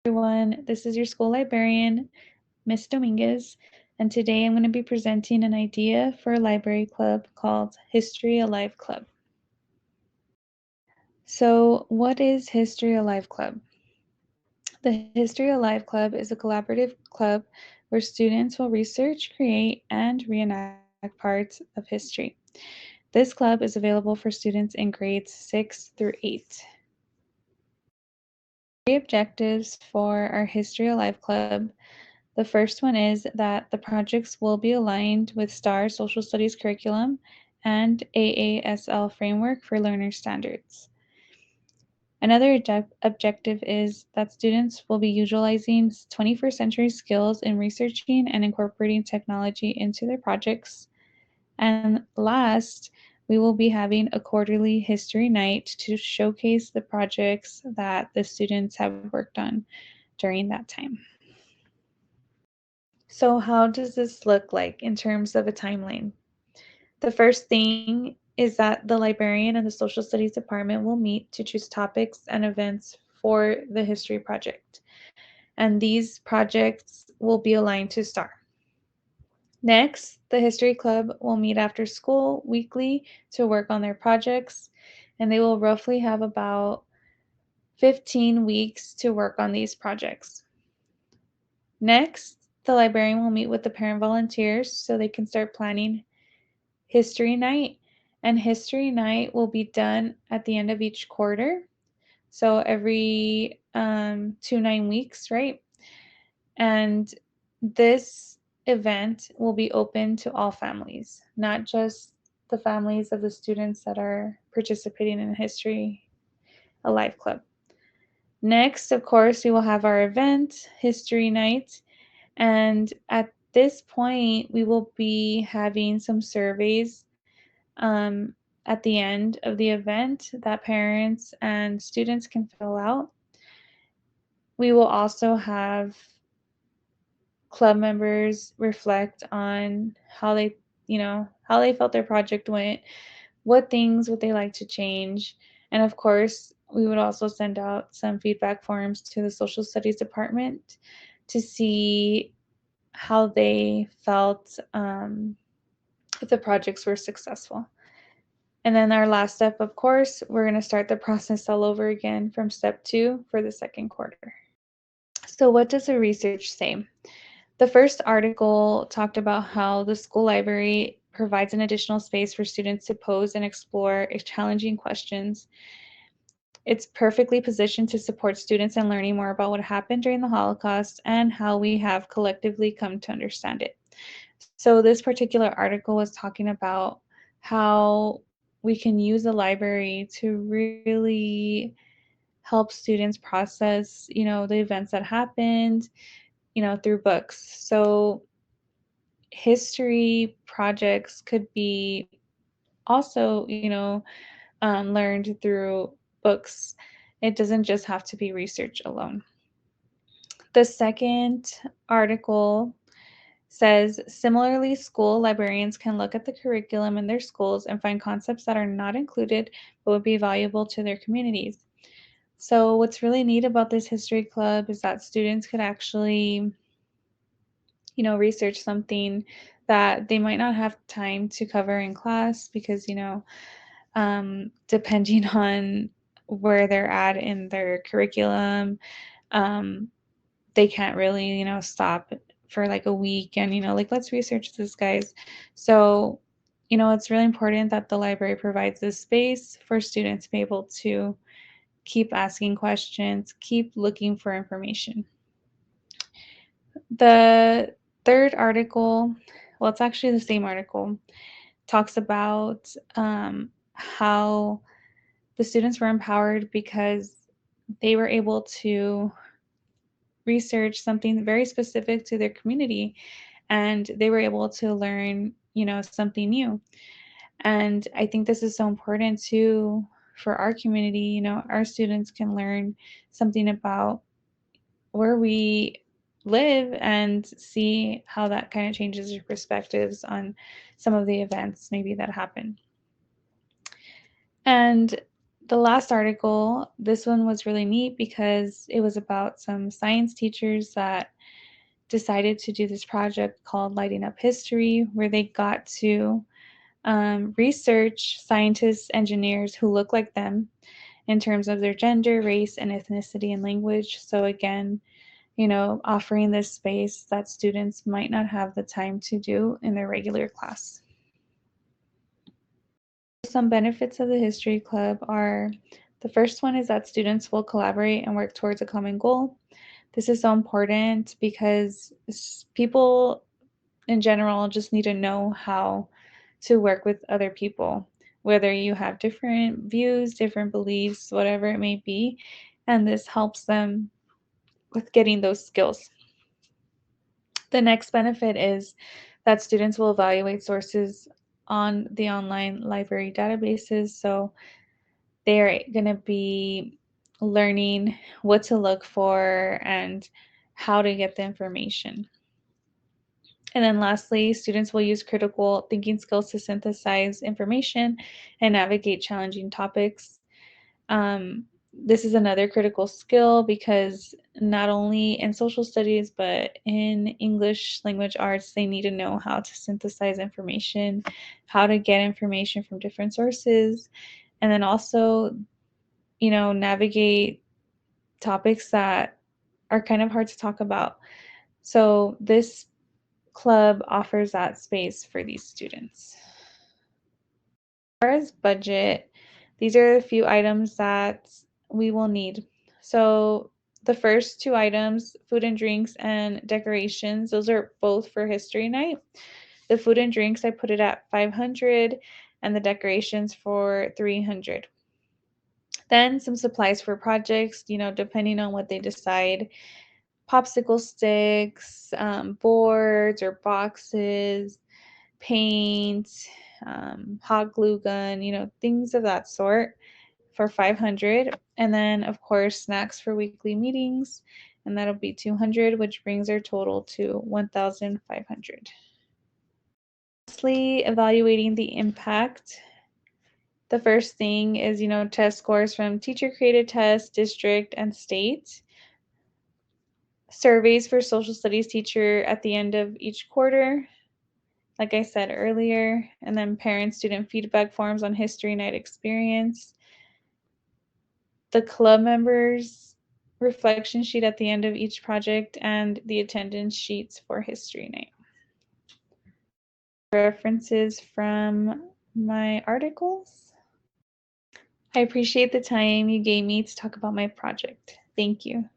everyone. This is your school librarian, Miss Dominguez, and today I'm going to be presenting an idea for a library club called History Alive Club. So, what is History Alive Club? The History Alive Club is a collaborative club where students will research, create, and reenact parts of history. This club is available for students in grades 6 through 8. Three objectives for our History Alive Club. The first one is that the projects will be aligned with STAR Social Studies curriculum and AASL framework for learner standards. Another objective is that students will be utilizing 21st century skills in researching and incorporating technology into their projects. And last, we will be having a quarterly history night to showcase the projects that the students have worked on during that time. So how does this look like in terms of a timeline? The first thing is that the librarian and the social studies department will meet to choose topics and events for the history project. And these projects will be aligned to STAR. Next, the history club will meet after school weekly to work on their projects, and they will roughly have about 15 weeks to work on these projects. Next, the librarian will meet with the parent volunteers so they can start planning History Night, and History Night will be done at the end of each quarter. So every 2 9 weeks, right? And this event will be open to all families, not just the families of the students that are participating in History Alive Club. Next, of course, we will have our event, History Night, and at this point, we will be having some surveys at the end of the event that parents and students can fill out. We will also have club members reflect on how how they felt their project went, what things would they like to change, and of course, we would also send out some feedback forms to the social studies department to see how they felt if the projects were successful. And then our last step, of course, we're going to start the process all over again from step 2 for the second quarter. So what does the research say? The first article talked about how the school library provides an additional space for students to pose and explore challenging questions. It's perfectly positioned to support students in learning more about what happened during the Holocaust and how we have collectively come to understand it. So this particular article was talking about how we can use the library to really help students process, the events that happened, through books. So history projects could be also, learned through books. It doesn't just have to be research alone. The second article says, similarly, school librarians can look at the curriculum in their schools and find concepts that are not included but would be valuable to their communities. So what's really neat about this history club is that students could actually, research something that they might not have time to cover in class because, depending on where they're at in their curriculum, um, they can't really, stop for like a week and, like, let's research this, guys. So, it's really important that the library provides this space for students to be able to keep asking questions, keep looking for information. The third article, well, it's actually the same article, talks about how the students were empowered because they were able to research something very specific to their community and they were able to learn, something new. And I think this is so important too for our community. Our students can learn something about where we live and see how that kind of changes your perspectives on some of the events maybe that happen. And The last article, this one was really neat because it was about some science teachers that decided to do this project called Lighting Up History, where they got to research scientists, engineers who look like them in terms of their gender, race, and ethnicity and language. So again, offering this space that students might not have the time to do in their regular class. Some benefits of the History Club are, the first one is that students will collaborate and work towards a common goal. This is so important because people in general just need to know how to work with other people, whether you have different views, different beliefs, whatever it may be, and this helps them with getting those skills. The next benefit is that students will evaluate sources on the online library databases. So they're going to be learning what to look for and how to get the information. And then lastly, students will use critical thinking skills to synthesize information and navigate challenging topics. This is another critical skill because not only in social studies, but in English language arts, they need to know how to synthesize information, how to get information from different sources, and then also, navigate topics that are kind of hard to talk about. So this club offers that space for these students. As far as budget, these are a few items that we will need. So the first two items, food and drinks and decorations, those are both for history night. The food and drinks, I put it at 500 and the decorations for 300. Then some supplies for projects, depending on what they decide. Popsicle sticks, boards or boxes, paint, hot glue gun, things of that sort for 500. And then, of course, snacks for weekly meetings, and that'll be 200, which brings our total to 1,500. Lastly, evaluating the impact. The first thing is, test scores from teacher-created tests, district, and state. Surveys for social studies teacher at the end of each quarter, like I said earlier, and then parent-student feedback forms on history night experience. The club members' reflection sheet at the end of each project, and the attendance sheets for history night. References from my articles. I appreciate the time you gave me to talk about my project. Thank you.